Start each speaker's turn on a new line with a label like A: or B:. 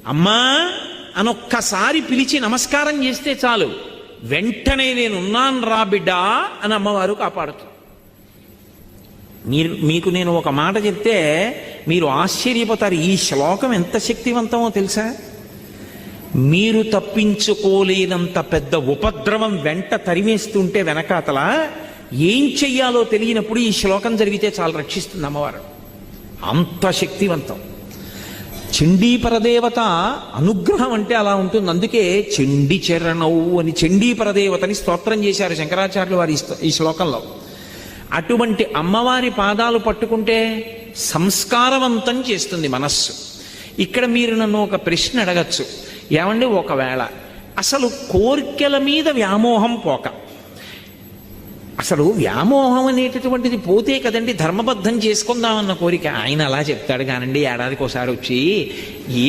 A: అమ్మా అనొక్కసారి పిలిచి నమస్కారం చేస్తే చాలు, వెంటనే నేనున్నాను రా బిడ్డా అని అమ్మవారు కాపాడుతుంది. మీకు నేను ఒక మాట చెప్తే మీరు ఆశ్చర్యపోతారు. ఈ శ్లోకం ఎంత శక్తివంతమో తెలుసా? మీరు తప్పించుకోలేనంత పెద్ద ఉపద్రవం వెంట తరివేస్తుంటే వెనకాతల ఏం చెయ్యాలో తెలియనప్పుడు ఈ శ్లోకం జరిగితే చాలా రక్షిస్తుంది అమ్మవారు. అంత శక్తివంతం. చండీపరదేవత అనుగ్రహం అంటే అలా ఉంటుంది. అందుకే చండీ చరణవు అని చండీపరదేవతని స్తోత్రం చేశారు శంకరాచార్యులు వారి ఈ శ్లోకంలో. అటువంటి అమ్మవారి పాదాలు పట్టుకుంటే సంస్కారవంతం చేస్తుంది మనస్సు. ఇక్కడ మీరు నన్ను ఒక ప్రశ్న అడగచ్చు, ఏమండి ఒకవేళ అసలు కోర్కెల మీద వ్యామోహం పోక, అసలు వ్యామోహం అనేటటువంటిది పోతే కదండి ధర్మబద్ధం చేసుకుందామన్న కోరిక. ఆయన అలా చెప్తాడు కానండి, ఏడాదికి ఒకసారి వచ్చి ఏ